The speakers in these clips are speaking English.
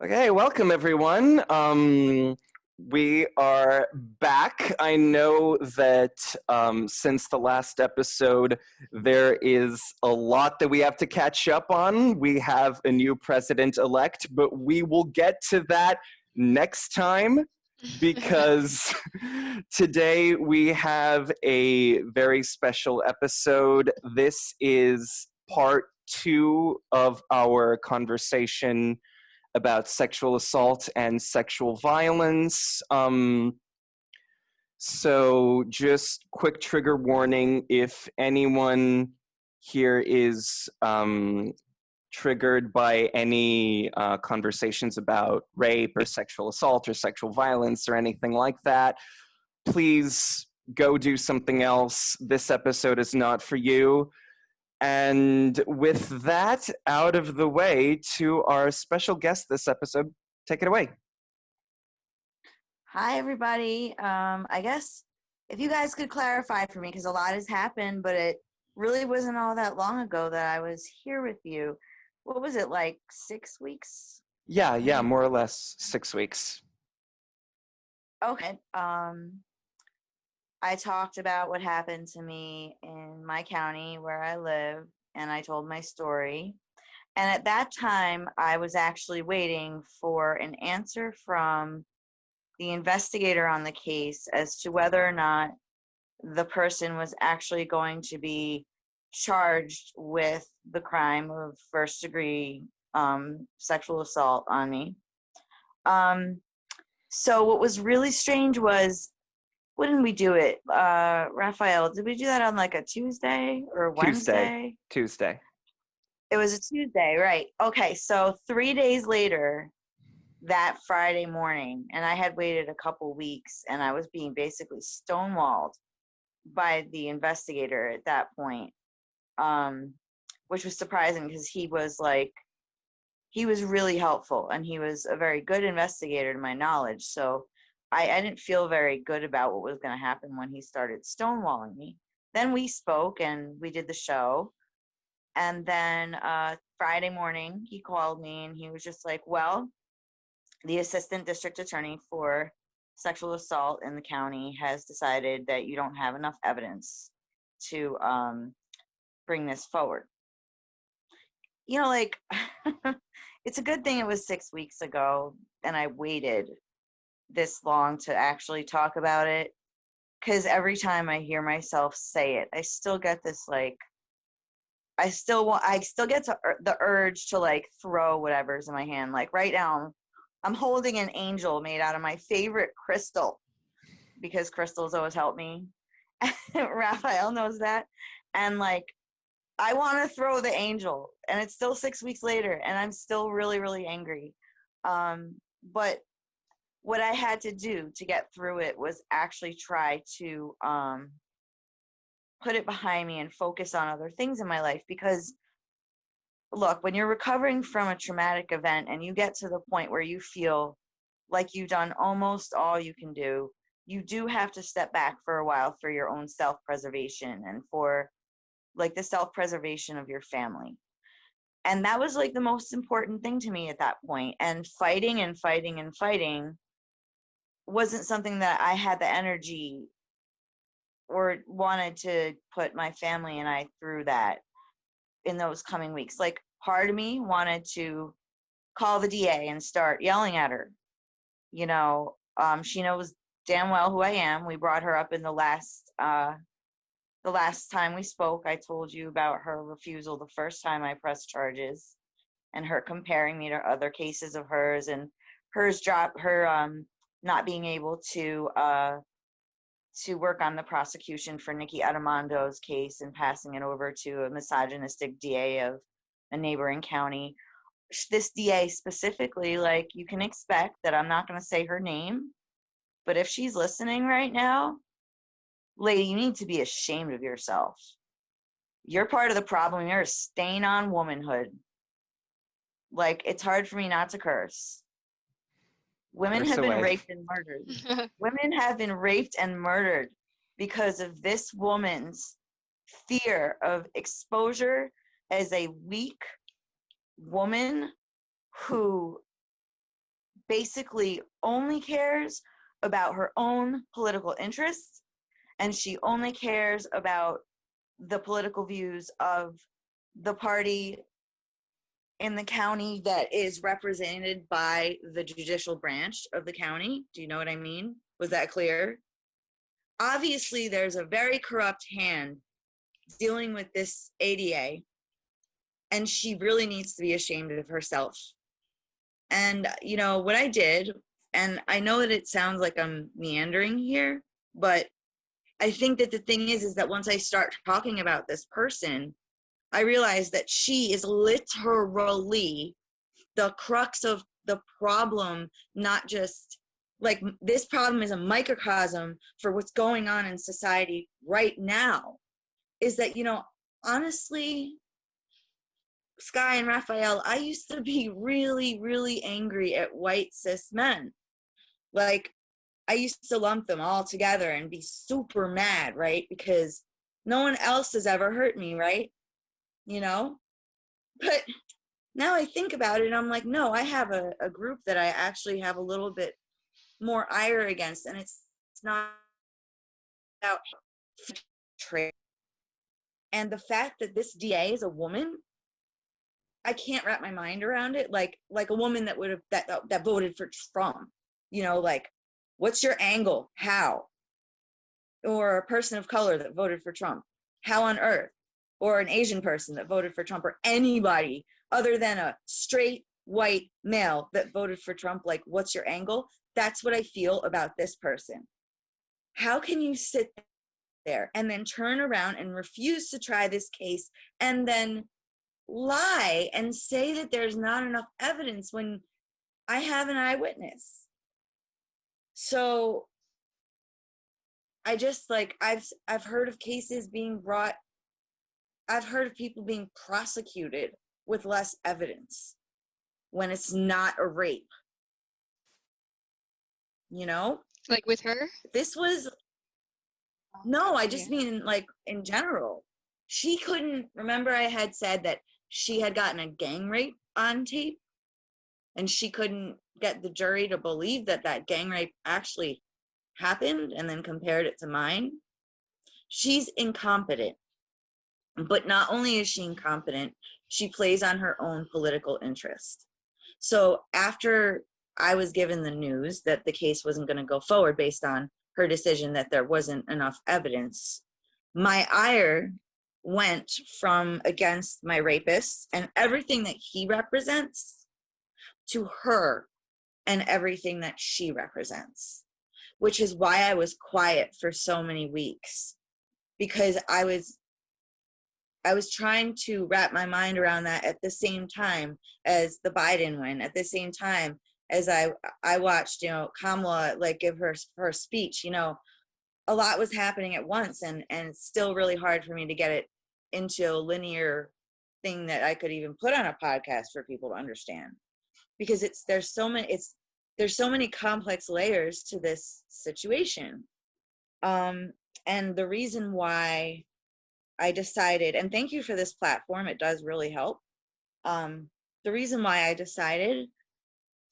Okay, welcome everyone. We are back. I know that since the last episode, there is a lot that we have to catch up on. We have a new president elect, but we will get to that next time because today we have a very special episode. This is part two of our conversation about sexual assault and sexual violence. So just quick trigger warning, if anyone here is triggered by any conversations about rape or sexual assault or sexual violence or anything like that, please go do something else. This episode is not for you. And with that out of the way, to our special guest this episode, take it away. Hi, everybody. I guess if you guys could clarify for me, because a lot has happened, but it really wasn't all that long ago that I was here with you. What was it, like 6 weeks? Yeah, more or less 6 weeks. Okay. I talked about what happened to me in my county where I live, and I told my story. And at that time, I was actually waiting for an answer from the investigator on the case as to whether or not the person was actually going to be charged with the crime of first degree sexual assault on me. So what was really strange was, when did we do it? Raphael, did we do that on like a Tuesday or a Wednesday? Tuesday. It was a Tuesday, right? Okay, so 3 days later, that Friday morning, and I had waited a couple weeks, and I was being basically stonewalled by the investigator at that point, which was surprising because he was really helpful, and he was a very good investigator to my knowledge. So I didn't feel very good about what was going to happen when he started stonewalling me. Then we spoke and we did the show. And then Friday morning, he called me and he was just like, well, the assistant district attorney for sexual assault in the county has decided that you don't have enough evidence to bring this forward. You know, like, it's a good thing it was 6 weeks ago and I waited this long to actually talk about it, because every time I hear myself say it, I still get this, like, I still get the urge to, like, throw whatever's in my hand. Like right now, I'm holding an angel made out of my favorite crystal, because crystals always help me. Raphael knows that. And, like, I want to throw the angel, and it's still 6 weeks later, and I'm still really, really angry. But what I had to do to get through it was actually try to put it behind me and focus on other things in my life. Because, look, when you're recovering from a traumatic event and you get to the point where you feel like you've done almost all you can do, you do have to step back for a while for your own self-preservation and for, like, the self-preservation of your family. And that was, like, the most important thing to me at that point. And fighting and fighting and fighting wasn't something that I had the energy or wanted to put my family and I through that in those coming weeks. Like, part of me wanted to call the DA and start yelling at her. You know, she knows damn well who I am. We brought her up in the last time we spoke. I told you about her refusal the first time I pressed charges, and her comparing me to other cases of hers, and her not being able to work on the prosecution for Nikki Armando's case and passing it over to a misogynistic DA of a neighboring county. This DA specifically, like, you can expect that I'm not going to say her name, but if she's listening right now, lady, you need to be ashamed of yourself. You're part of the problem. You're a stain on womanhood. Like, it's hard for me not to curse. Women have been raped and murdered. Women have been raped and murdered because of this woman's fear of exposure as a weak woman who basically only cares about her own political interests, and she only cares about the political views of the party in the county that is represented by the judicial branch of the county. Do you know what I mean? Was that clear? Obviously, there's a very corrupt hand dealing with this ADA, and she really needs to be ashamed of herself. And, you know, what I did, and I know that it sounds like I'm meandering here, but I think that the thing is that once I start talking about this person, I realize that she is literally the crux of the problem, not just like this problem is a microcosm for what's going on in society right now. Is that, you know, honestly, Skye and Raphael, I used to be really, really angry at white cis men. Like, I used to lump them all together and be super mad, right? Because no one else has ever hurt me, right? You know? But now I think about it, I'm like, no, I have a group that I actually have a little bit more ire against, and it's not about trade. And the fact that this DA is a woman, I can't wrap my mind around it. Like a woman that would have that voted for Trump, you know, like, what's your angle? How? Or a person of color that voted for Trump, how on earth? Or an Asian person that voted for Trump, or anybody other than a straight white male that voted for Trump, like, what's your angle? That's what I feel about this person. How can you sit there and then turn around and refuse to try this case and then lie and say that there's not enough evidence when I have an eyewitness? So I just, like, I've heard of cases being brought, I've heard of people being prosecuted with less evidence when it's not a rape. You know? Like with her? This was, no, I just mean like in general. She couldn't, remember I had said that she had gotten a gang rape on tape, and she couldn't get the jury to believe that that gang rape actually happened, and then compared it to mine. She's incompetent. But not only is she incompetent, she plays on her own political interest. So after I was given the news that the case wasn't going to go forward based on her decision that there wasn't enough evidence, my ire went from against my rapist and everything that he represents to her and everything that she represents, which is why I was quiet for so many weeks, because I was trying to wrap my mind around that at the same time as the Biden win, at the same time as I watched, you know, Kamala, like, give her speech. You know, a lot was happening at once, and it's still really hard for me to get it into a linear thing that I could even put on a podcast for people to understand, because there's so many complex layers to this situation. And the reason why I decided, and thank you for this platform, it does really help. The reason why I decided,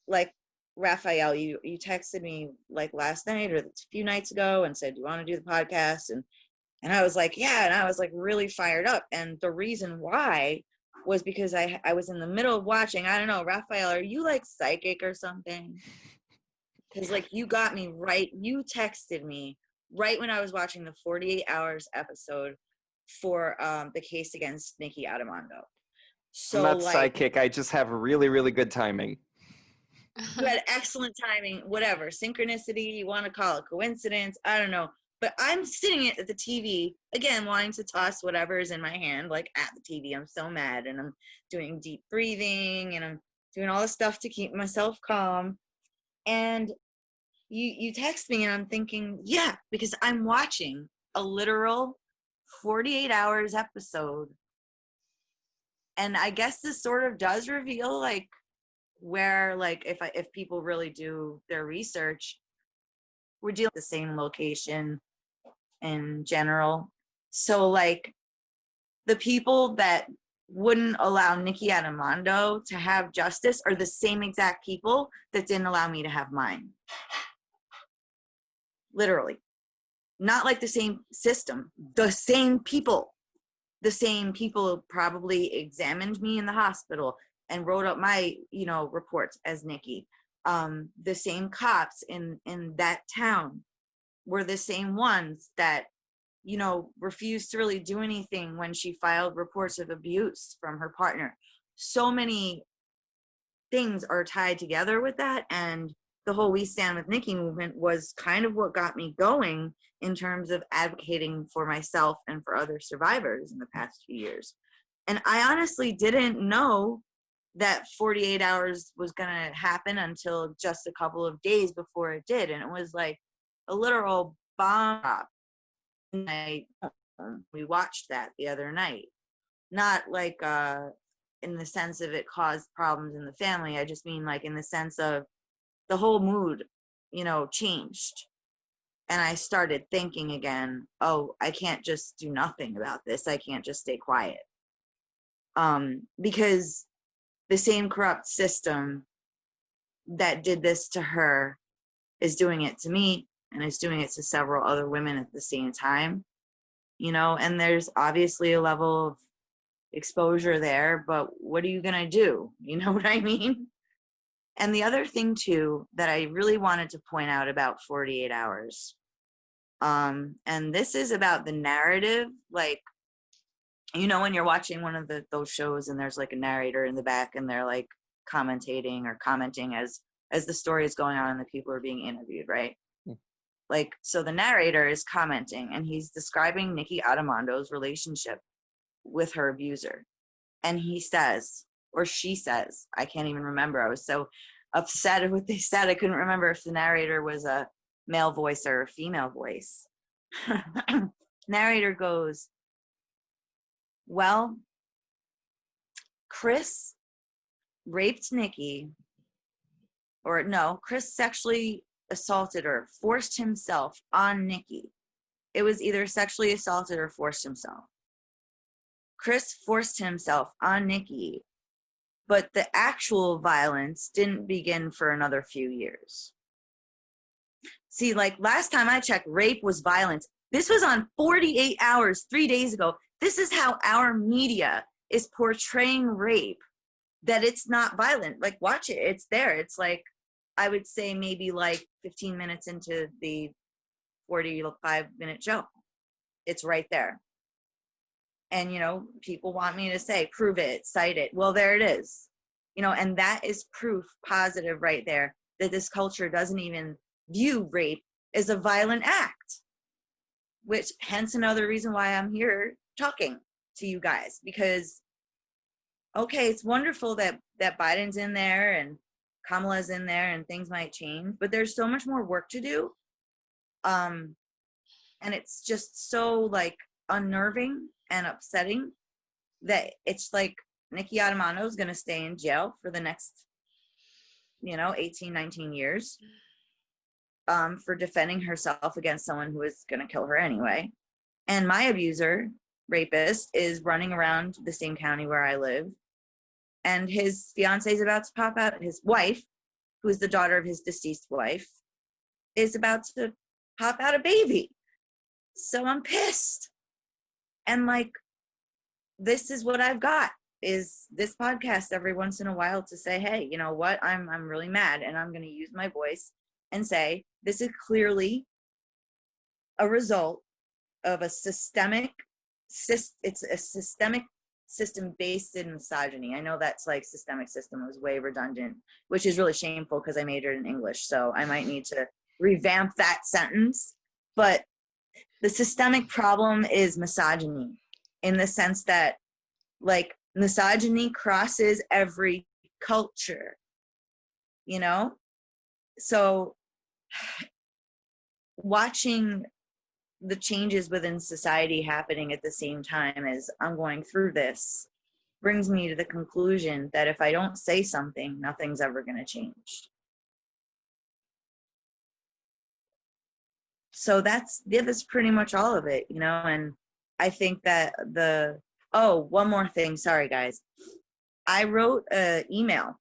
like, Raphael, you texted me like last night or a few nights ago and said, do you want to do the podcast? And I was like, yeah, and I was like really fired up. And the reason why was because I was in the middle of watching, I don't know, Raphael, are you like psychic or something? Because like you got me right, you texted me right when I was watching the 48 Hours episode for the case against Nikki Adamando. So, I'm not like, psychic. I just have really, really good timing. you had excellent timing, whatever, synchronicity, you want to call it coincidence, I don't know. But I'm sitting at the TV, again, wanting to toss whatever is in my hand, like at the TV. I'm so mad, and I'm doing deep breathing, and I'm doing all this stuff to keep myself calm. And you text me, and I'm thinking, yeah, because I'm watching a literal 48 Hours episode. And I guess this sort of does reveal, like, where, like, if people really do their research, we're dealing with the same location in general. So, like, the people that wouldn't allow Nikki Armando to have justice are the same exact people that didn't allow me to have mine. Literally. Not like the same system, the same people. The same people probably examined me in the hospital and wrote up my, reports as Nikki. The same cops in that town were the same ones that, refused to really do anything when she filed reports of abuse from her partner. So many things are tied together with that, and the whole We Stand With Nikki movement was kind of what got me going in terms of advocating for myself and for other survivors in the past few years. And I honestly didn't know that 48 hours was going to happen until just a couple of days before it did. And it was like a literal bomb drop. We watched that the other night. Not like in the sense of it caused problems in the family. I just mean like in the sense of the whole mood, changed. And I started thinking again, oh, I can't just do nothing about this. I can't just stay quiet. Because the same corrupt system that did this to her is doing it to me, and is doing it to several other women at the same time. And there's obviously a level of exposure there, but what are you going to do? You know what I mean? And the other thing too that I really wanted to point out about 48 hours, and this is about the narrative, like, when you're watching one of those shows and there's like a narrator in the back and they're like commenting as the story is going on and the people are being interviewed, right? Like, so the narrator is commenting and he's describing Nikki Armando's relationship with her abuser. And he says, or she says, I can't even remember. I was so upset at what they said. I couldn't remember if the narrator was a male voice or a female voice. Narrator goes, well, Chris raped Nikki, or no, Chris sexually assaulted her, forced himself on Nikki. It was either sexually assaulted or forced himself. Chris forced himself on Nikki, but the actual violence didn't begin for another few years. See, like last time I checked, rape was violence. This was on 48 hours, 3 days ago. This is how our media is portraying rape, that it's not violent. Like, watch it. It's there. It's like, I would say maybe like 15 minutes into the 45-minute show. It's right there. And, people want me to say, prove it, cite it. Well, there it is. And that is proof positive right there that this culture doesn't even view rape as a violent act, which hence another reason why I'm here talking to you guys, because, okay, it's wonderful that Biden's in there and Kamala's in there and things might change, but there's so much more work to do. And it's just so like unnerving and upsetting that it's like Nikki Armando is going to stay in jail for the next, 18, 19 years for defending herself against someone who is going to kill her anyway. And my abuser, rapist, is running around the same county where I live. And his fiance is about to pop out. His wife, who is the daughter of his deceased wife, is about to pop out a baby. So I'm pissed. And like, this is what I've got, is this podcast every once in a while to say, hey, you know what? I'm really mad, and I'm going to use my voice and say, this is clearly a result of a systemic system based in misogyny. I know that's like systemic system was way redundant, which is really shameful because I majored in English, so I might need to revamp that sentence. But the systemic problem is misogyny, in the sense that like misogyny crosses every culture, so watching the changes within society happening at the same time as I'm going through this brings me to the conclusion that if I don't say something, nothing's ever going to change. So that's pretty much all of it, and I think that the Oh, one more thing. Sorry, guys. I wrote an email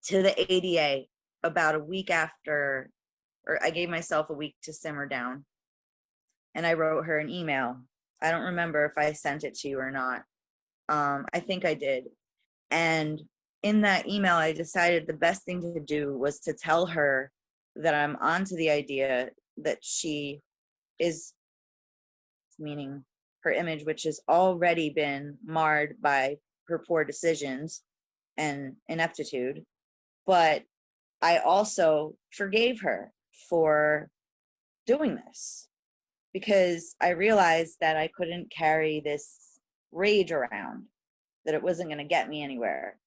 to the ADA about a week after, or I gave myself a week to simmer down. And I wrote her an email. I don't remember if I sent it to you or not. I think I did. And in that email, I decided the best thing to do was to tell her that I'm onto the idea that she is, meaning her image, which has already been marred by her poor decisions and ineptitude. But I also forgave her for doing this because I realized that I couldn't carry this rage around, that it wasn't going to get me anywhere.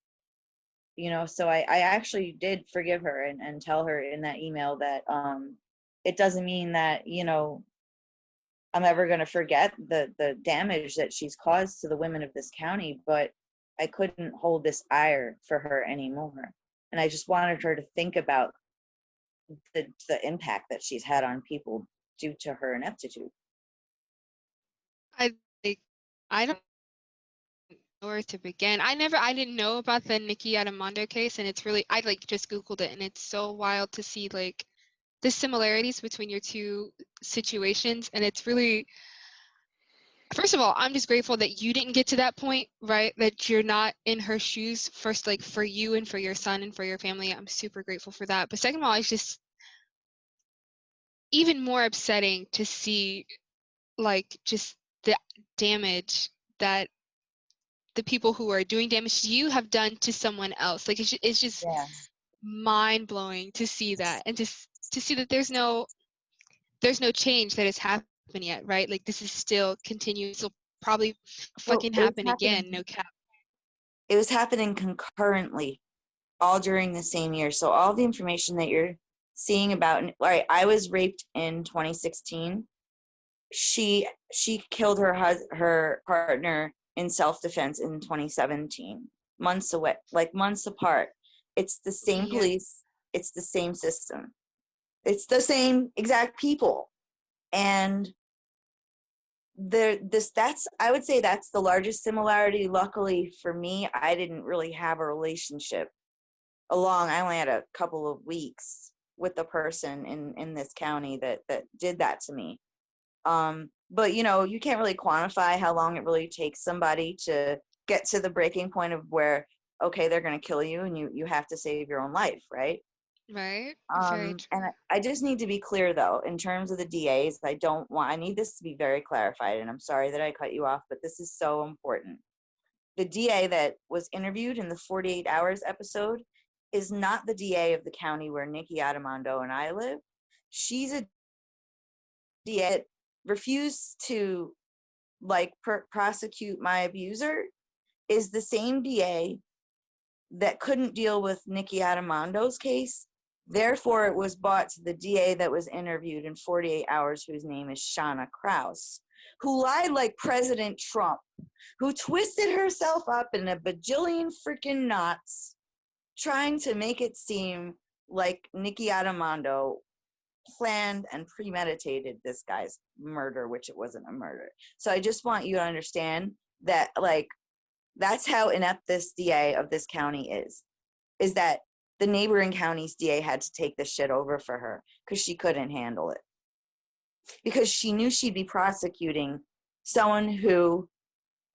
So I actually did forgive her and tell her in that email that it doesn't mean that, I'm ever going to forget the damage that she's caused to the women of this county, but I couldn't hold this ire for her anymore. And I just wanted her to think about the impact that she's had on people due to her ineptitude. I like, I don't know where to begin. I didn't know about the Nikki Armando case, and it's really, I like just Googled it, and it's so wild to see like the similarities between your two situations. And it's really, first of all, I'm just grateful that you didn't get to that point, right? That you're not in her shoes. First, like for you and for your son and for your family, I'm super grateful for that. But second of all, it's just even more upsetting to see like just the damage that the people who are doing damage to you have done to someone else. Like it's just Yeah. mind blowing to see that, and to see that there's no change that has happened yet, right? Like this is still continuing. This will probably Well, fucking happen again. No cap. it was happening concurrently, all during the same year. So all the information that you're seeing about, all right, I was raped in 2016. She killed her partner in self-defense in 2017, months away, like months apart. It's the same Yeah. police, it's the same system, it's the same exact people. And that's, I would say, that's the largest similarity. Luckily for me, I didn't really have a relationship I only had a couple of weeks with the person in this county that did that to me. But you can't really quantify how long it really takes somebody to get to the breaking point of where, okay, they're going to kill you and you have to save your own life, right? Right. Very true. And I just need to be clear though, in terms of the DAs, I need this to be very clarified, and I'm sorry that I cut you off, but this is so important. The DA that was interviewed in the 48 Hours episode is not the DA of the county where Nikki Adamando and I live. She's a DA that refused to prosecute my abuser, is the same DA that couldn't deal with Nikki Adamando's case. Therefore, it was bought to the DA that was interviewed in 48 Hours, whose name is Shauna Kraus, who lied like President Trump, who twisted herself up in a bajillion freaking knots, trying to make it seem like Nikki Adamando planned and premeditated this guy's murder, which it wasn't a murder. So I just want you to understand that, that's how inept this DA of this county is that the neighboring county's DA had to take this shit over for her because she couldn't handle it. Because she knew she'd be prosecuting someone who,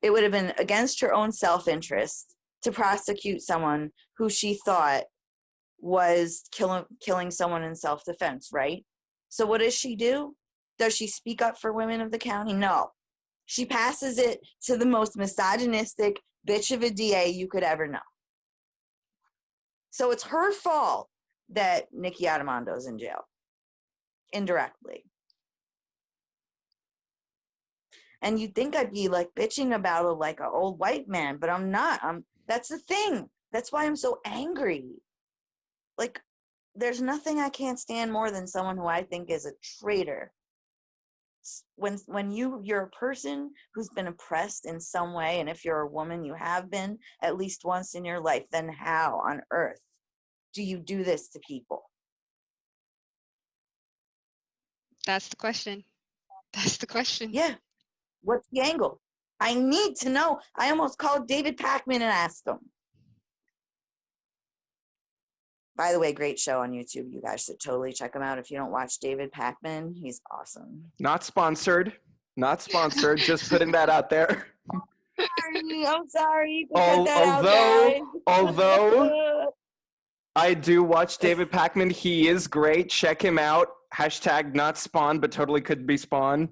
it would have been against her own self-interest to prosecute someone who she thought was killing someone in self-defense, right? So what does she do? Does she speak up for women of the county? No. She passes it to the most misogynistic bitch of a DA you could ever know. So it's her fault that Nikki Adamando's in jail, indirectly. And you'd think I'd be bitching about it like an old white man, but I'm not. That's the thing. That's why I'm so angry. There's nothing I can't stand more than someone who I think is a traitor. When you're a person who's been oppressed in some way, and if you're a woman, you have been at least once in your life, then how on earth do you do this to people? That's the question. That's the question. Yeah. What's the angle? I need to know. I almost called David Pakman and asked him. By the way, great show on YouTube. You guys should totally check him out. If you don't watch David Pakman, he's awesome. Not sponsored. Not sponsored. Just putting that out there. I'm sorry. You can cut that out, guys. Although I do watch David Pakman. He is great. Check him out. Hashtag not spawn, but totally could be spawn.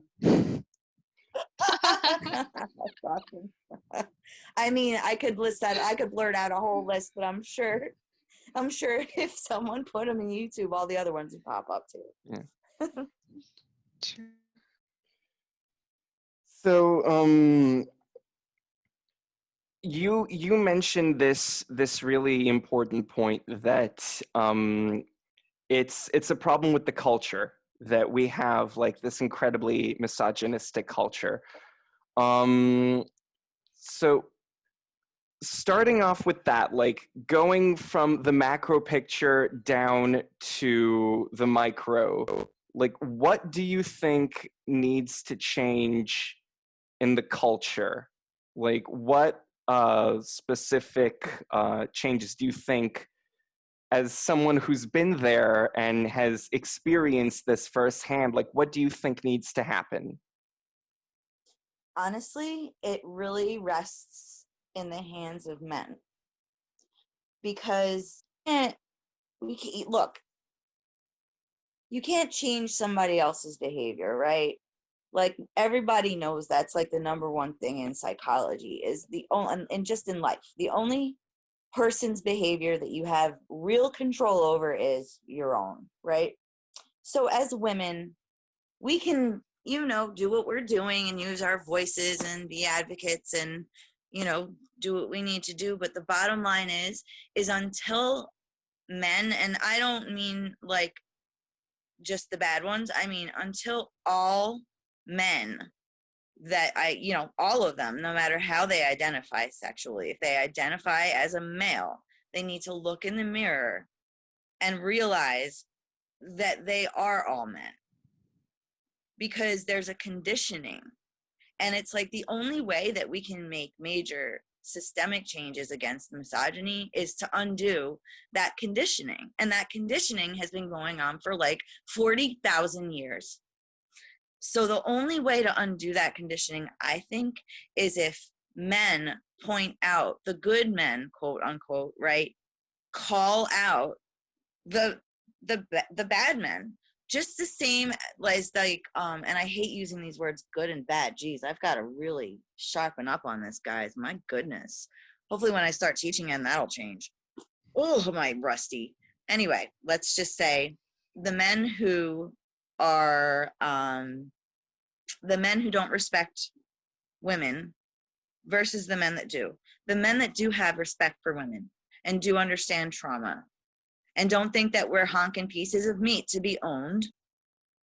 I mean, I could list that. I could blurt out a whole list, but I'm sure if someone put them in YouTube, all the other ones would pop up too. Yeah. So, you mentioned this really important point that it's a problem with the culture that we have, like this incredibly misogynistic culture. So starting off with that, like going from the macro picture down to the micro, like what do you think needs to change in the culture? Like what specific changes do you think, as someone who's been there and has experienced this firsthand, like what do you think needs to happen? Honestly, it really rests in the hands of men, because look, you can't change somebody else's behavior, right? Like everybody knows that's like the number one thing in psychology is the only, and just in life, the only person's behavior that you have real control over is your own, right? So as women, we can, do what we're doing and use our voices and be advocates and, do what we need to do. But the bottom line is until men, and I don't mean like just the bad ones, I mean until all men that all of them, no matter how they identify sexually, if they identify as a male, they need to look in the mirror and realize that they are all men, because there's a conditioning. And it's like the only way that we can make major systemic changes against misogyny is to undo that conditioning. And that conditioning has been going on for like 40,000 years. So the only way to undo that conditioning, I think, is if men point out, the good men, quote unquote, right, call out the bad men. Just the same as like, and I hate using these words good and bad. Geez, I've got to really sharpen up on this, guys. My goodness. Hopefully when I start teaching them, that'll change. Oh, my rusty. Anyway, let's just say the men who are, the men who don't respect women versus the men that do. The men that do have respect for women and do understand trauma and don't think that we're honking pieces of meat to be owned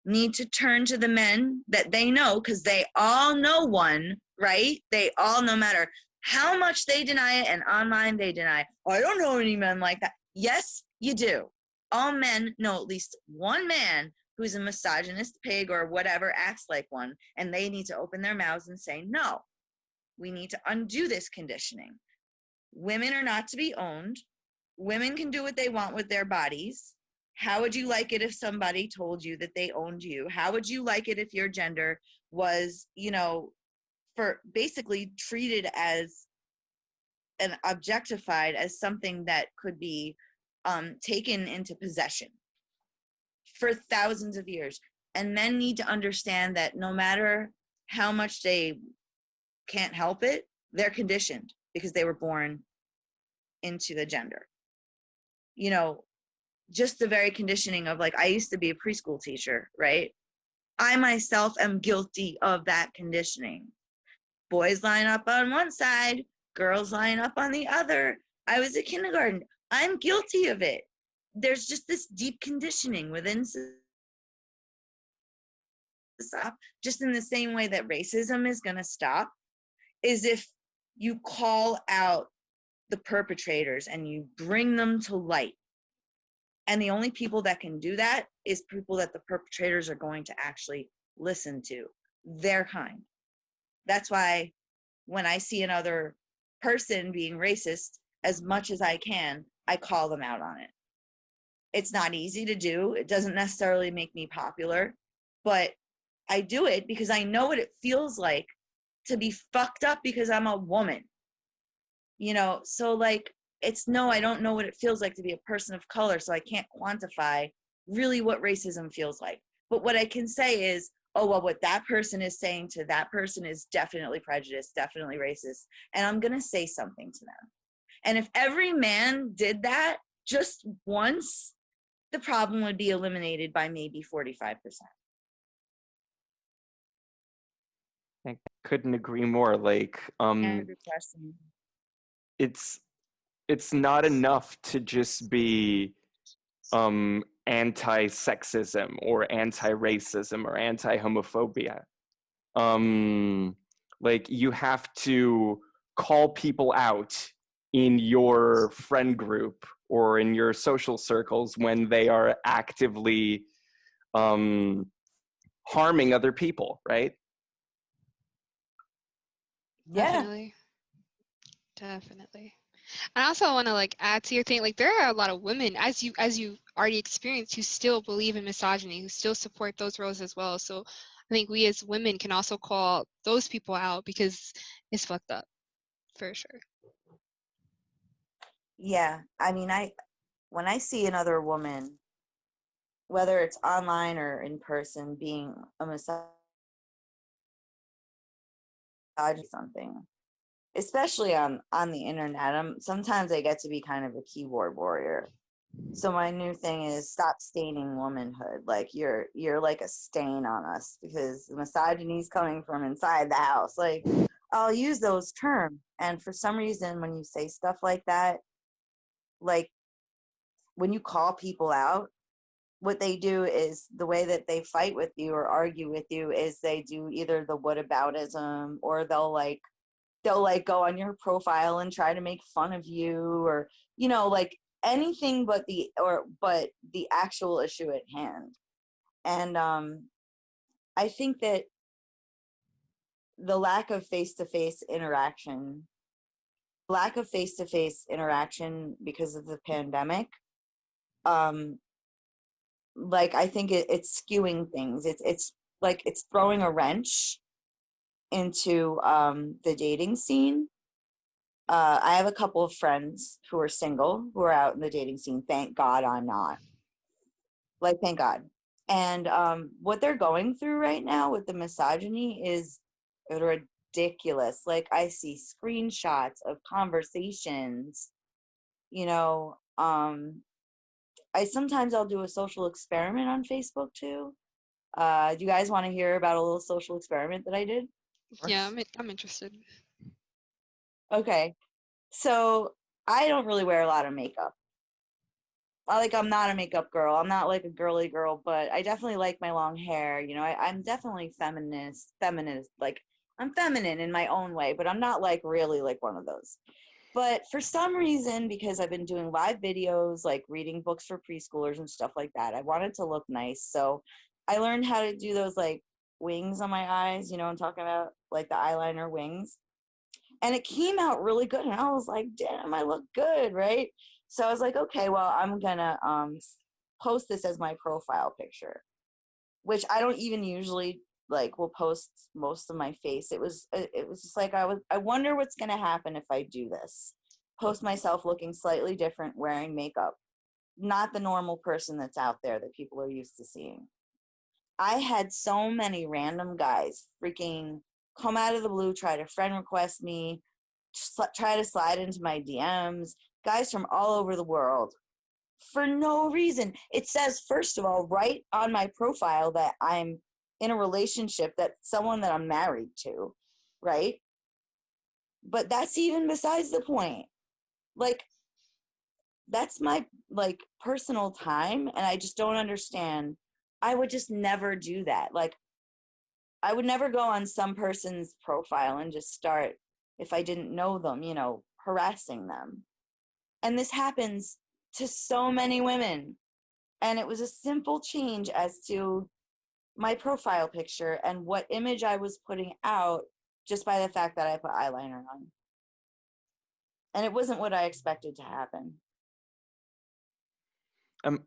need to turn to the men that they know, because they all know one, right? They all, no matter how much they deny it, and online they deny, I don't know any men like that. Yes, you do. All men know at least one man who's a misogynist, pig, or whatever, acts like one, and they need to open their mouths and say, no, we need to undo this conditioning. Women are not to be owned. Women can do what they want with their bodies. How would you like it if somebody told you that they owned you? How would you like it if your gender was, for basically treated as and objectified as something that could be taken into possession for thousands of years? And men need to understand that no matter how much they can't help it, they're conditioned because they were born into the gender. Just the very conditioning of, like, I used to be a preschool teacher, right? I myself am guilty of that conditioning. Boys line up on one side, girls line up on the other. I was at kindergarten. I'm guilty of it. There's just this deep conditioning within society. Just in the same way that racism is going to stop, is if you call out the perpetrators and you bring them to light. And the only people that can do that is people that the perpetrators are going to actually listen to, their kind. That's why when I see another person being racist, as much as I can, I call them out on it. It's not easy to do. It doesn't necessarily make me popular, but I do it because I know what it feels like to be fucked up because I'm a woman. So like, I don't know what it feels like to be a person of color, so I can't quantify really what racism feels like. But what I can say is, oh, well, what that person is saying to that person is definitely prejudiced, definitely racist, and I'm going to say something to them. And if every man did that just once, the problem would be eliminated by maybe 45%. I couldn't agree more. Like, Good question. it's not enough to just be anti-sexism or anti-racism or anti-homophobia. Like, you have to call people out in your friend group or in your social circles when they are actively harming other people, right? Yeah. Definitely. I also want to like add to your thing, like there are a lot of women, as you already experienced, who still believe in misogyny, who still support those roles as well. So I think we as women can also call those people out because it's fucked up, for sure. Yeah. I mean, when I see another woman, whether it's online or in person, being a misogynist, something, especially on the internet, sometimes I get to be kind of a keyboard warrior. So my new thing is stop staining womanhood. Like you're like a stain on us because the misogyny is coming from inside the house. Like I'll use those terms, and for some reason, when you say stuff like that, like when you call people out, what they do is the way that they fight with you or argue with you is they do either the whataboutism, or they'll go on your profile and try to make fun of you, or like anything but the actual issue at hand. And I think that the lack of face-to-face interaction because of the pandemic, like I think it's skewing things. It's like it's throwing a wrench into the dating scene. I have a couple of friends who are single, who are out in the dating scene. Thank God I'm not. Like, thank God. And what they're going through right now with the misogyny is ridiculous. Like, I see screenshots of conversations, I'll do a social experiment on Facebook too. Do you guys want to hear about a little social experiment that I did? Yeah, I'm interested. Okay. So I don't really wear a lot of makeup. I'm not a makeup girl. I'm not like a girly girl, but I definitely like my long hair. I'm definitely feminist. Like I'm feminine in my own way, but I'm not like really like one of those. But for some reason, because I've been doing live videos, like reading books for preschoolers and stuff like that, I wanted to look nice. So I learned how to do those like wings on my eyes, I'm talking about, like the eyeliner wings. And it came out really good. And I was like, damn, I look good, right? So I was like, okay, well, I'm going to post this as my profile picture, which I don't even usually will post most of my face. It was just like I wonder what's going to happen if I do this. Post myself looking slightly different, wearing makeup, not the normal person that's out there that people are used to seeing. I had so many random guys freaking come out of the blue, try to friend request me, try to slide into my DMs, guys from all over the world for no reason. It says, first of all, right on my profile that I'm in a relationship, that someone that I'm married to, right? But that's even besides the point. Like, that's my personal time, and I just don't understand. I would just never do that. Like, I would never go on some person's profile and just start, if I didn't know them, harassing them. And this happens to so many women. And it was a simple change as to my profile picture and what image I was putting out just by the fact that I put eyeliner on. And it wasn't what I expected to happen.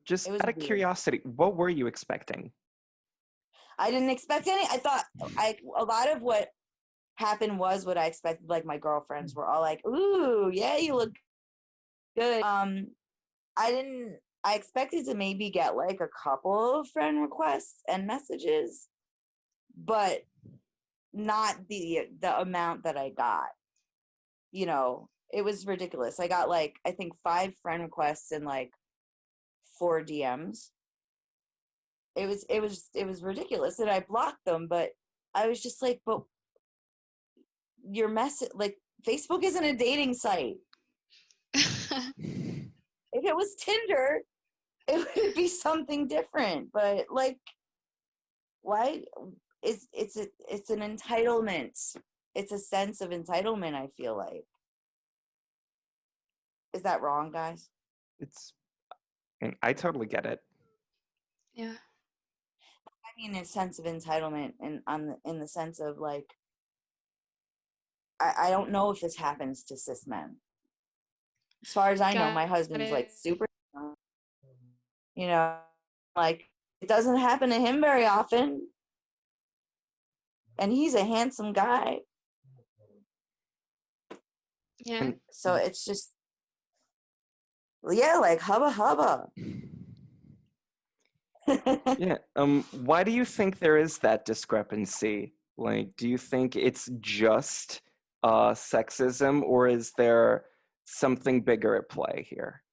Just It was out of weird. curiosity, what were you expecting? I didn't expect any. I thought a lot of what happened was what I expected. Like my girlfriends were all like, "Ooh, yeah, you look good." I expected to maybe get like a couple of friend requests and messages, but not the amount that I got. You know, it was ridiculous. I got like I think 5 friend requests and like 4 DMs. It was ridiculous, and I blocked them, but I was just like, but your message, like, Facebook isn't a dating site. If it was Tinder, it would be something different. But like, why? It's an entitlement. It's a sense of entitlement. I feel like. Is that wrong, guys? I totally get it. Yeah. I mean, a sense of entitlement, and in the sense of like, I don't know if this happens to cis men. As far as I know, Got my husband's like it. super, you know, like it doesn't happen to him very often. And he's a handsome guy. Yeah. And So it's just, yeah, like hubba hubba. yeah, why do you think there is that discrepancy? Like, do you think it's just sexism, or is there something bigger at play here?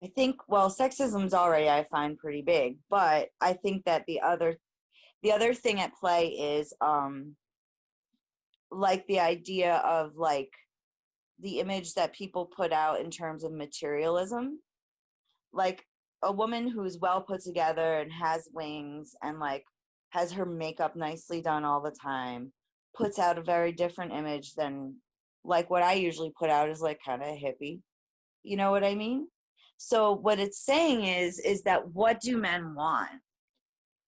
I think, well, sexism's already, I find, pretty big, but I think that the other thing at play is like the idea of like the image that people put out in terms of materialism. Like a woman who's well put together and has wings and like has her makeup nicely done all the time puts out a very different image than like what I usually put out is like kind of hippie. You know what I mean? So what it's saying is that what do men want?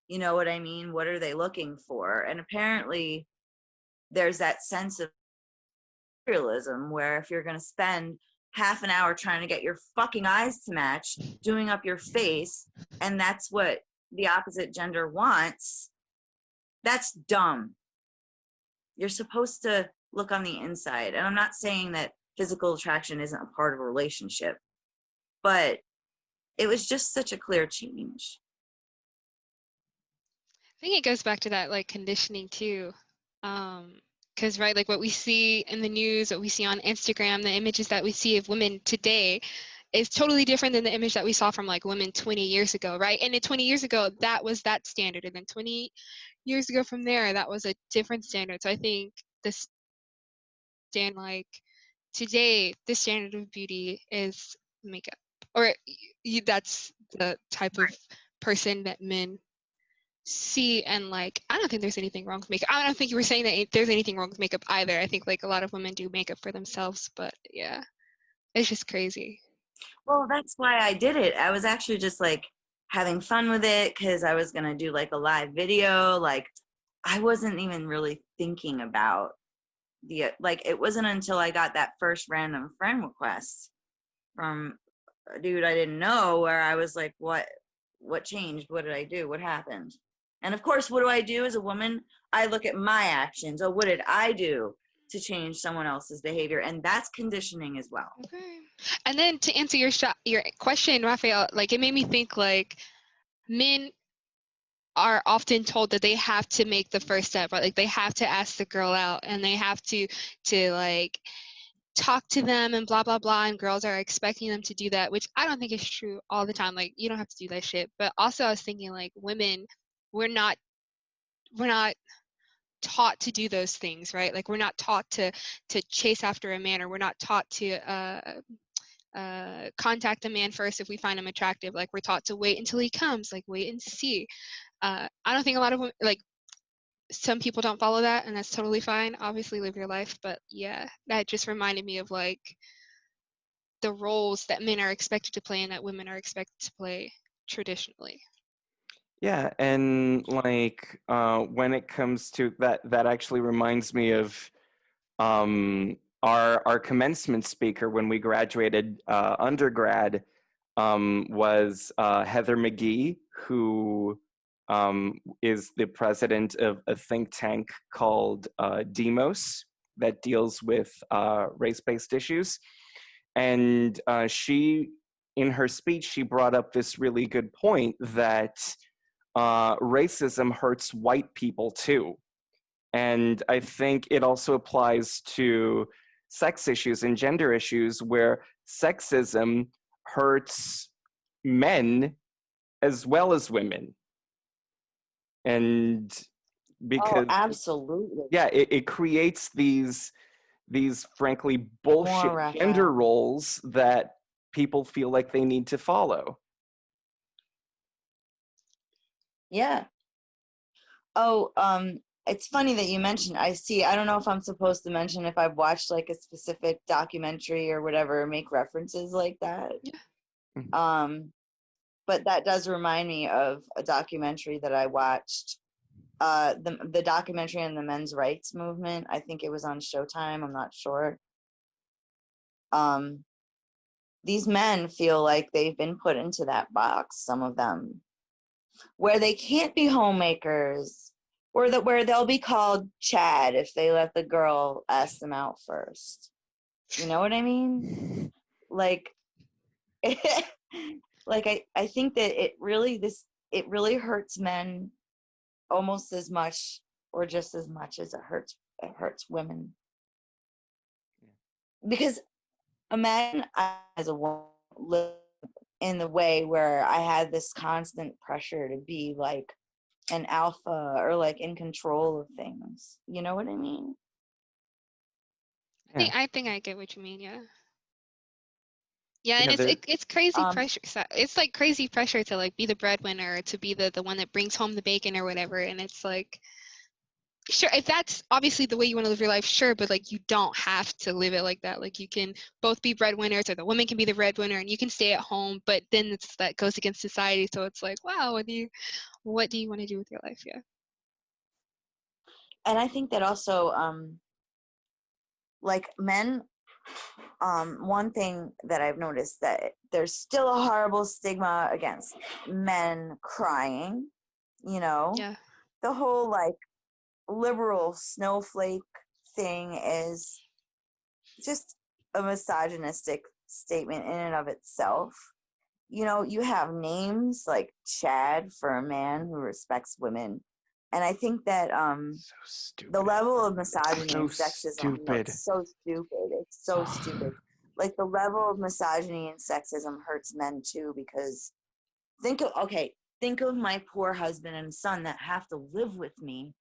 You know what I mean? What are they looking for? And apparently there's that sense of materialism where if you're going to spend half an hour trying to get your fucking eyes to match, doing up your face, and that's what the opposite gender wants, that's dumb. You're supposed to look on the inside. And I'm not saying that physical attraction isn't a part of a relationship, but it was just such a clear change. I think it goes back to that like conditioning too. Because right, like what we see in the news, what we see on Instagram, the images that we see of women today is totally different than the image that we saw from like women 20 years ago, right? And then 20 years ago, that was that standard. And then 20 years ago from there, that was a different standard. So I think this stand like today, the standard of beauty is makeup. Or that's the type of person that men see, and like I don't think there's anything wrong with makeup. I don't think you were saying that there's anything wrong with makeup either. I think like a lot of women do makeup for themselves, but yeah, it's just crazy. Well, that's why I did it. I was actually just like having fun with it because I was going to do like a live video. Like, I wasn't even really thinking about like, it wasn't until I got that first random friend request from a dude I didn't know where I was like, what changed? What did I do? What happened? And of course, what do I do as a woman? I look at my actions. Oh, what did I do to change someone else's behavior? And that's conditioning as well. Okay. And then to answer your question, Raphael, like it made me think like men are often told that they have to make the first step, right? Like they have to ask the girl out and they have to like talk to them and blah blah blah, and girls are expecting them to do that, which I don't think is true all the time. Like you don't have to do that shit. But also I was thinking like women, we're not taught to do those things, right? Like we're not taught to chase after a man, or we're not taught to contact a man first if we find him attractive. Like we're taught to wait until he comes, like wait and see. I don't think a lot of women, like some people don't follow that, and that's totally fine. Obviously live your life, but yeah, that just reminded me of like the roles that men are expected to play and that women are expected to play traditionally. Yeah, and like when it comes to that, that actually reminds me of our commencement speaker when we graduated undergrad was Heather McGee, who is the president of a think tank called Demos that deals with race-based issues. And she, in her speech, she brought up this really good point that racism hurts white people too. And I think it also applies to sex issues and gender issues where sexism hurts men as well as women. And Oh, because, absolutely. yeah, it creates these frankly bullshit More, gender Raphael. roles that people feel like they need to follow. Yeah. Oh, it's funny that you mentioned, I don't know if I'm supposed to mention if I've watched like a specific documentary or whatever, make references like that. Yeah. Mhm. But that does remind me of a documentary that I watched. The documentary on the men's rights movement. I think it was on Showtime. I'm not sure. Um, these men feel like they've been put into that box. Some of them, where they can't be homemakers, or that where they'll be called Chad if they let the girl ask them out first. You know what I mean? Like, like I think that it really hurts men almost as much or just as much as it hurts women. Because imagine I, as a woman, live in the way where I had this constant pressure to be like an alpha or like in control of things. You know what I mean? Yeah, I think I get what you mean. Yeah. Yeah, and yeah, there, it's crazy Um, pressure. It's like crazy pressure to like be the breadwinner, to be the one that brings home the bacon or whatever. And it's like, sure, if that's obviously the way you want to live your life, sure, but like you don't have to live it like that. Like you can both be breadwinners, or the woman can be the breadwinner, and you can stay at home. But then that goes against society. So it's like, wow, what do you want to do with your life? Yeah. and I think that also, like men, one thing that I've noticed that there's still a horrible stigma against men crying. You know, Yeah. the whole like liberal snowflake thing is just a misogynistic statement in and of itself. You know, you have names like Chad for a man who respects women. And I think that so stupid. the level of misogyny So and sexism, stupid. it's so stupid. It's so stupid. Like the level of misogyny and sexism hurts men too, because think of my poor husband and son that have to live with me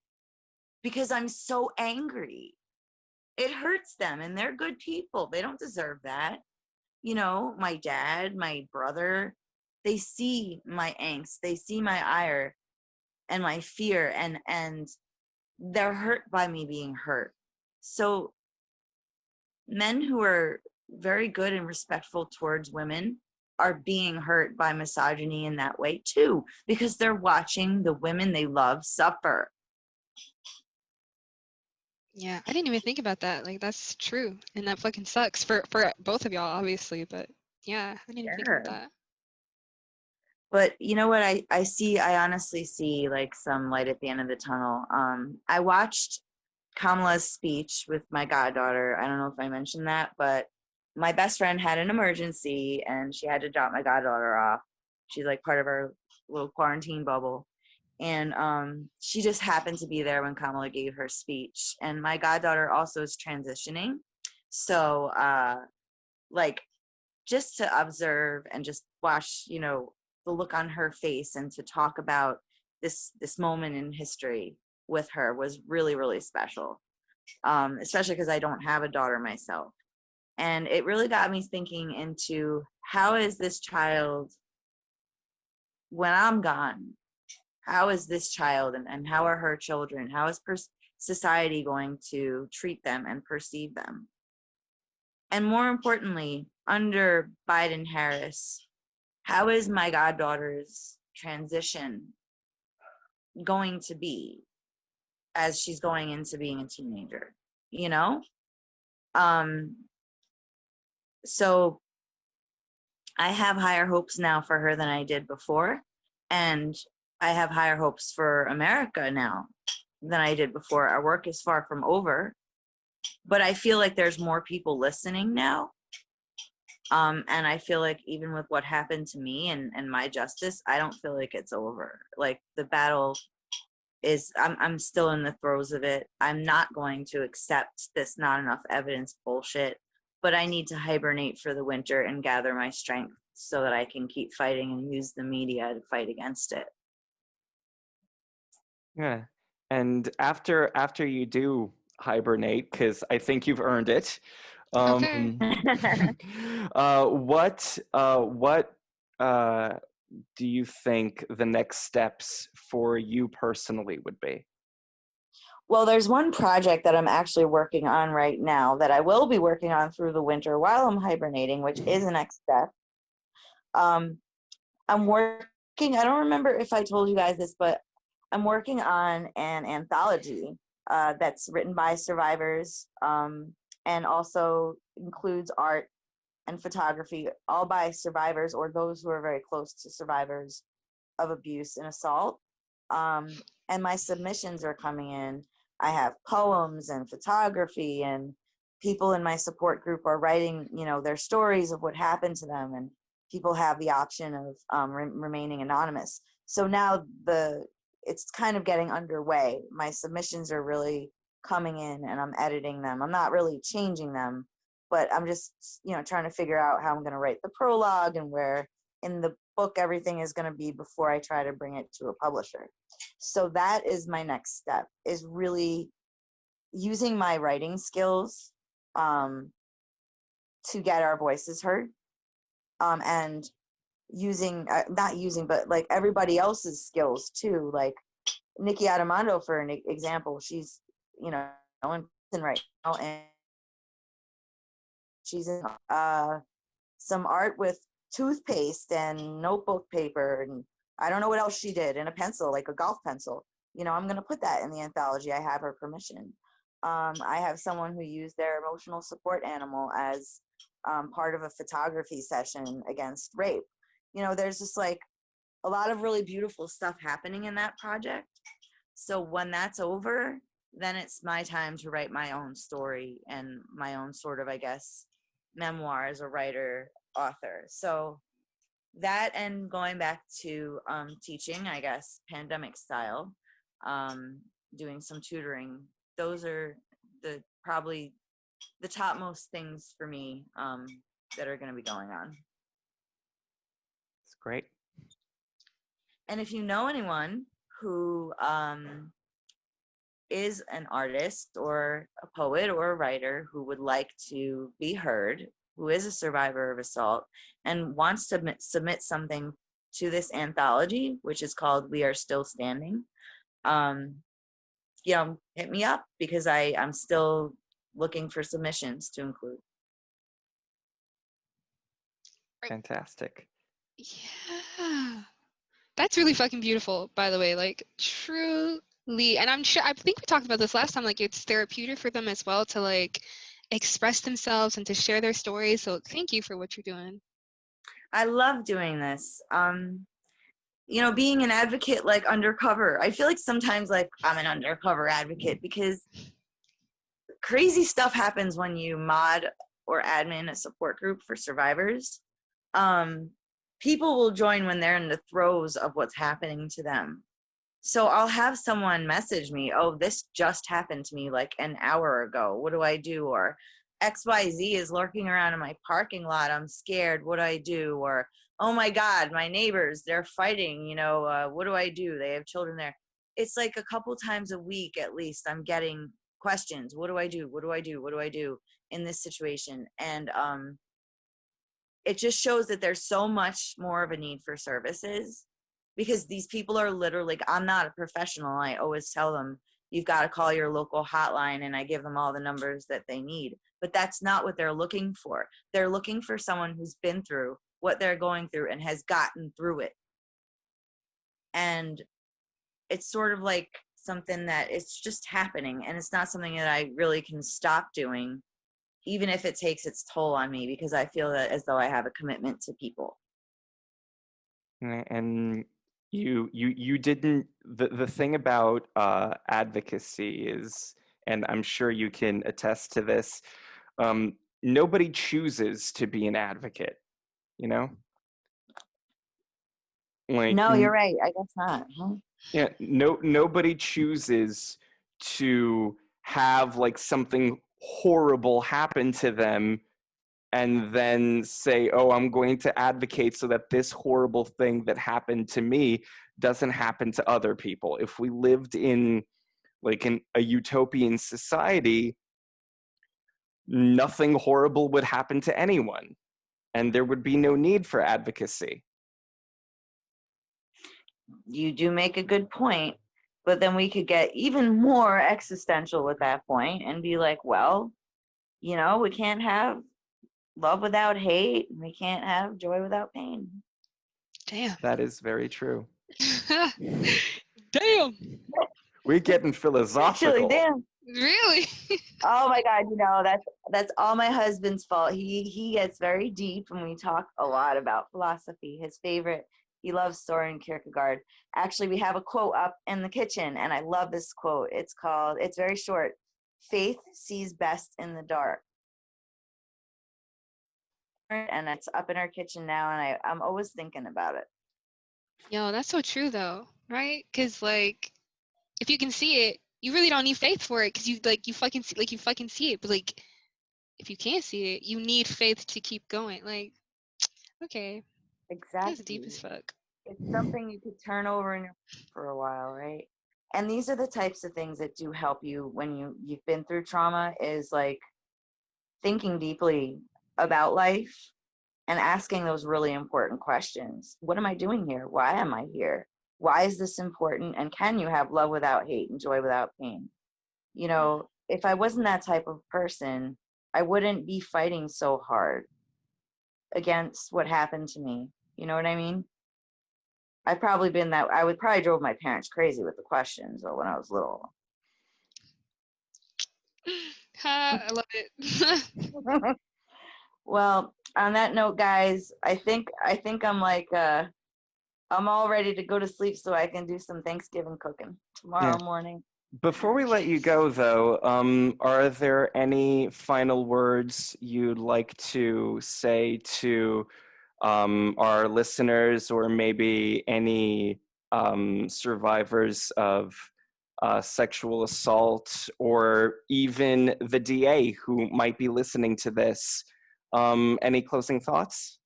because I'm so angry. It hurts them, and they're good people. They don't deserve that. You know, my dad, my brother, they see my angst, they see my ire and my fear, and they're hurt by me being hurt. So men who are very good and respectful towards women are being hurt by misogyny in that way too, because they're watching the women they love suffer. Yeah, I didn't even think about that. Like that's true, and that fucking sucks for both of y'all, obviously. But yeah, I didn't even think about Sure. that. But you know what, I honestly see like some light at the end of the tunnel. I watched Kamala's speech with my goddaughter. I don't know if I mentioned that, but my best friend had an emergency and she had to drop my goddaughter off. She's like part of our little quarantine bubble. And she just happened to be there when Kamala gave her speech. And my goddaughter also is transitioning. So like just to observe and just watch, you know, the look on her face and to talk about this moment in history with her was really, really special. Especially because I don't have a daughter myself. And it really got me thinking into how is this child, when I'm gone, how is this child and how are her children, how is society going to treat them and perceive them? And more importantly, under Biden Harris, how is my goddaughter's transition going to be as she's going into being a teenager, you know? So I have higher hopes now for her than I did before. And I have higher hopes for America now than I did before. Our work is far from over, but I feel like there's more people listening now. And I feel like even with what happened to me and my justice, I don't feel like it's over. Like the battle is, I'm still in the throes of it. I'm not going to accept this not enough evidence bullshit, but I need to hibernate for the winter and gather my strength so that I can keep fighting and use the media to fight against it. Yeah. And after you do hibernate, because I think you've earned it, Okay. what do you think the next steps for you personally would be? Well, there's one project that I'm actually working on right now that I will be working on through the winter while I'm hibernating, which is the next step. I'm working, I don't remember if I told you guys this, but I'm working on an anthology that's written by survivors and also includes art and photography, all by survivors or those who are very close to survivors of abuse and assault. And my submissions are coming in. I have poems and photography, and people in my support group are writing, their stories of what happened to them, and people have the option of remaining anonymous. So now it's kind of getting underway. My submissions are really coming in, and I'm editing them. I'm not really changing them, but I'm just, trying to figure out how I'm going to write the prologue and where in the book everything is going to be before I try to bring it to a publisher. So that is my next step, is really using my writing skills to get our voices heard, and using not using but like everybody else's skills too, like Nikki Armando, for an example. She's in prison right now, and she's in some art with toothpaste and notebook paper, and I don't know what else she did, and a pencil, like a golf pencil. I'm going to put that in the anthology. I have her permission. I have someone who used their emotional support animal as part of a photography session against rape. There's just like a lot of really beautiful stuff happening in that project. So when that's over, then it's my time to write my own story and my own sort of, I guess, memoir as a writer, author. So that, and going back to teaching, I guess, pandemic style, doing some tutoring. Those are probably the topmost things for me that are going to be going on. It's great. And if you know anyone who is an artist or a poet or a writer who would like to be heard, who is a survivor of assault and wants to submit something to this anthology, which is called We Are Still Standing, hit me up, because I'm still looking for submissions to include. Fantastic. Yeah. That's really fucking beautiful, by the way. Like, truly. And I think we talked about this last time. Like, it's therapeutic for them as well to, like, express themselves and to share their stories. So thank you for what you're doing. I love doing this. Being an advocate, like, undercover. I feel like sometimes, like, I'm an undercover advocate because crazy stuff happens when you mod or admin a support group for survivors. People will join when they're in the throes of what's happening to them. So I'll have someone message me, oh, this just happened to me like an hour ago. What do I do? Or XYZ is lurking around in my parking lot. I'm scared. What do I do? Or, oh my God, my neighbors, they're fighting. What do I do? They have children there. It's like a couple times a week at least I'm getting questions. What do I do? What do I do? What do I do in this situation? And it just shows that there's so much more of a need for services, because these people are literally, I'm not a professional. I always tell them, you've got to call your local hotline, and I give them all the numbers that they need. But that's not what they're looking for. They're looking for someone who's been through what they're going through and has gotten through it. And it's sort of like something that it's just happening, and it's not something that I really can stop doing, even if it takes its toll on me, because I feel that as though I have a commitment to people. And you didn't, the thing about advocacy is, and I'm sure you can attest to this, nobody chooses to be an advocate, you know? Like, No, you're right. I guess not. Huh? yeah, nobody chooses to have like something horrible happen to them and then say, oh, I'm going to advocate so that this horrible thing that happened to me doesn't happen to other people. If we lived in like a utopian society, nothing horrible would happen to anyone, and there would be no need for advocacy. You do make a good point, but then we could get even more existential with that point and be like, well, we can't have love without hate, and we can't have joy without pain. Damn. That is very true. Damn. We're getting philosophical. Actually, damn. Really? Oh my God, that's all my husband's fault. He gets very deep, and we talk a lot about philosophy. He loves Soren Kierkegaard. Actually, we have a quote up in the kitchen, and I love this quote. It's very short. Faith sees best in the dark. And it's up in our kitchen now, and I'm always thinking about it. Yo, that's so true though, right? Because like, if you can see it, you really don't need faith for it, because you fucking see it. But like, if you can't see it, you need faith to keep going. Like, okay, Exactly. that's deep as fuck. It's something you could turn over in your for a while, right? And these are the types of things that do help you when you've been through trauma, is like thinking deeply about life and asking those really important questions. What am I doing here? Why am I here? Why is this important? And can you have love without hate and joy without pain? If I wasn't that type of person, I wouldn't be fighting so hard against what happened to me. You know what I mean? I would probably drove my parents crazy with the questions when I was little. Ha, I love it. Well, on that note, guys, I think I'm like I'm all ready to go to sleep so I can do some Thanksgiving cooking tomorrow morning. Before we let you go, though, are there any final words you'd like to say to our listeners, or maybe any survivors of sexual assault, or even the DA who might be listening to this? Any closing thoughts?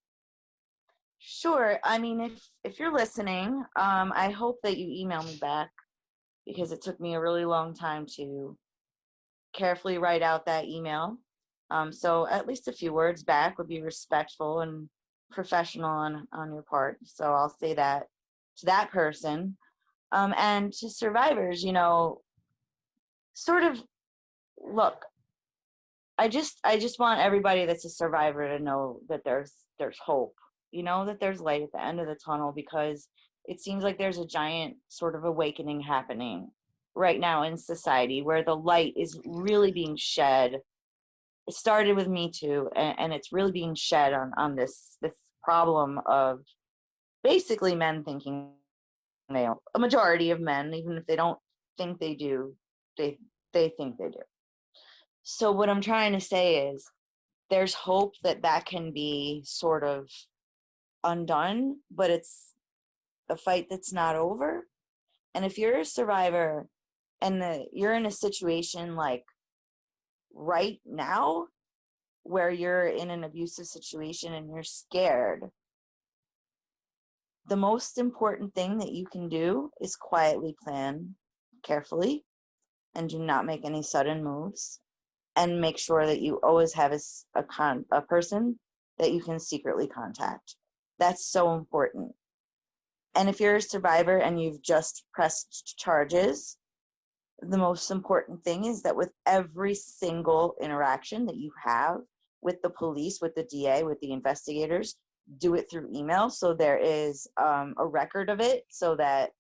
Sure. I mean, if you're listening, I hope that you email me back, because it took me a really long time to carefully write out that email. So at least a few words back would be respectful and professional on your part. So I'll say that to that person. And to survivors, sort of look, I just want everybody that's a survivor to know that there's hope, that there's light at the end of the tunnel, because it seems like there's a giant sort of awakening happening right now in society, where the light is really being shed. It started with Me Too, and it's really being shed on this problem of basically men thinking a majority of men, even if they don't think they do, they think they do. So what I'm trying to say is there's hope that can be sort of undone, but it's a fight that's not over. And if you're a survivor and you're in a situation like right now where you're in an abusive situation and you're scared, the most important thing that you can do is quietly plan carefully and do not make any sudden moves, and make sure that you always have a person that you can secretly contact. That's so important. And if you're a survivor and you've just pressed charges, the most important thing is that with every single interaction that you have with the police, with the DA, with the investigators, do it through email, so there is a record of it, so that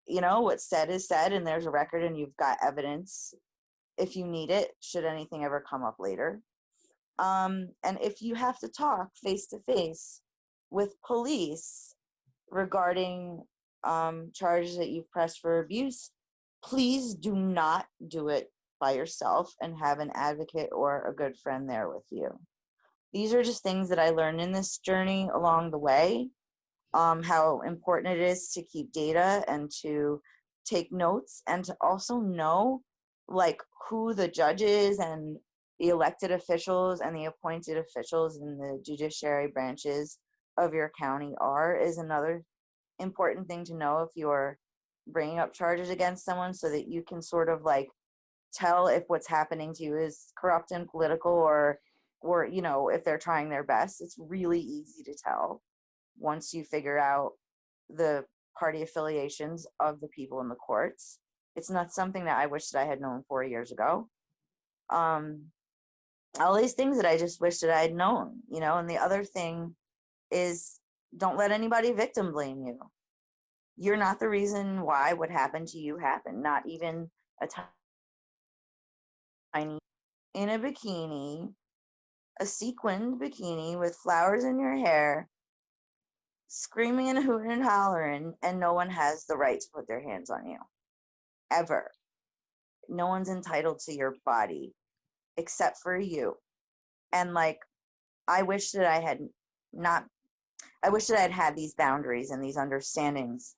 you know, what's said is said, and there's a record, and you've got evidence if you need it, should anything ever come up later. And if you have to talk face to face with police regarding charges that you've pressed for abuse, please do not do it by yourself, and have an advocate or a good friend there with you. These are just things that I learned in this journey along the way. How important it is to keep data and to take notes, and to also know like who the judges and the elected officials and the appointed officials in the judiciary branches of your county are, is another important thing to know if you're bringing up charges against someone, so that you can sort of like tell if what's happening to you is corrupt and political, or you know, if they're trying their best. It's really easy to tell once you figure out the party affiliations of the people in the courts. It's not something that I wish that I had known 4 years ago. All these things that I just wish that I had known, you know. And the other thing is, don't let anybody victim blame you. You're not the reason why what happened to you happened. Not even a tiny, in a bikini, a sequined bikini with flowers in your hair, screaming and hooting and hollering, and no one has the right to put their hands on you. Ever. No one's entitled to your body except for you. And like, I wish that I had had these boundaries and these understandings,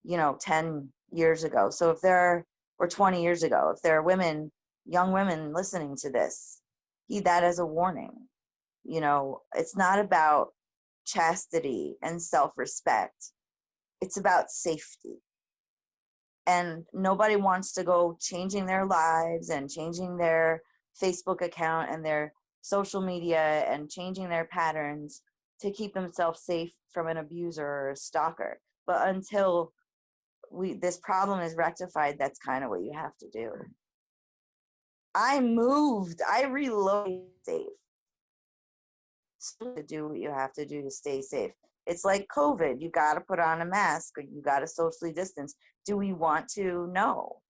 you know, 10 years ago. So if there, or 20 years ago, if there are women, young women listening to this, heed that as a warning. You know, it's not about chastity and self-respect. It's about safety. And nobody wants to go changing their lives and changing their Facebook account and their social media and changing their patterns to keep themselves safe from an abuser or a stalker. But until this problem is rectified, that's kind of what you have to do. I reloaded safe. To do what you have to do to stay safe. It's like COVID. You got to put on a mask, or you got to socially distance. Do we want to? No.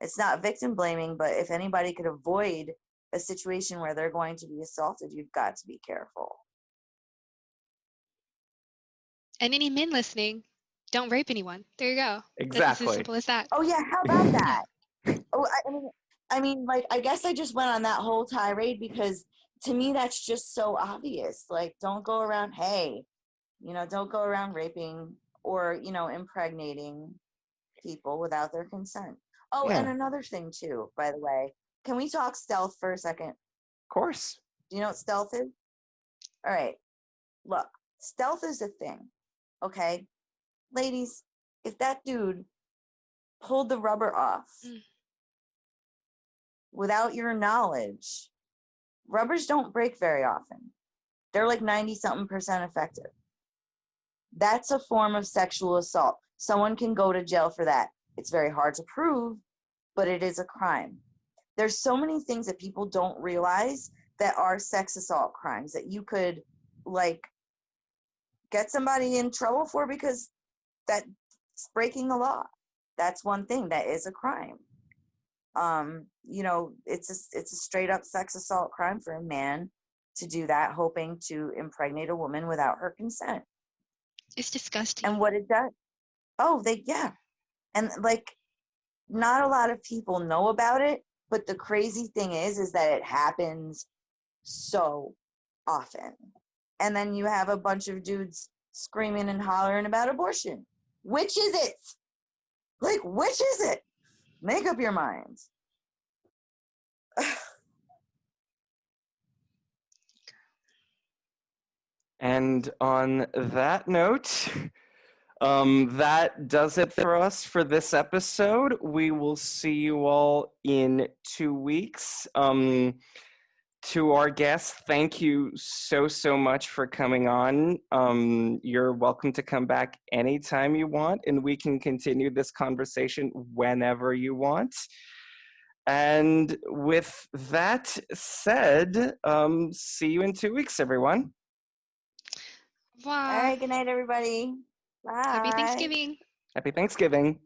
It's not victim blaming, but if anybody could avoid a situation where they're going to be assaulted, you've got to be careful. And any men listening, don't rape anyone. There you go. Exactly. It's as simple as that. Oh yeah, how about that? Oh, I mean, like, I guess I just went on that whole tirade because to me that's just so obvious. Like, don't go around, don't go around raping or, impregnating people without their consent. Oh, yeah. And another thing too, by the way, can we talk stealth for a second? Of course. Do you know what stealth is? All right. Look, stealth is a thing, okay? Ladies, if that dude pulled the rubber off without your knowledge, rubbers don't break very often. They're like 90-something% effective. That's a form of sexual assault. Someone can go to jail for that. It's very hard to prove, but it is a crime. There's so many things that people don't realize that are sex assault crimes that you could, like, get somebody in trouble for because that's breaking the law. That's one thing that is a crime. It's a straight up sex assault crime for a man to do that, hoping to impregnate a woman without her consent. It's disgusting. And what it does, and like, not a lot of people know about it, but the crazy thing is that it happens so often. And then you have a bunch of dudes screaming and hollering about abortion. Which is it? Like, which is it? Make up your minds. And on that note, that does it for us for this episode. We will see you all in 2 weeks. To our guests, thank you so much for coming on. You're welcome to come back anytime you want, and we can continue this conversation whenever you want. And with that said, see you in 2 weeks, everyone. Wow. All right, good night, everybody. Bye. Happy Thanksgiving. Happy Thanksgiving.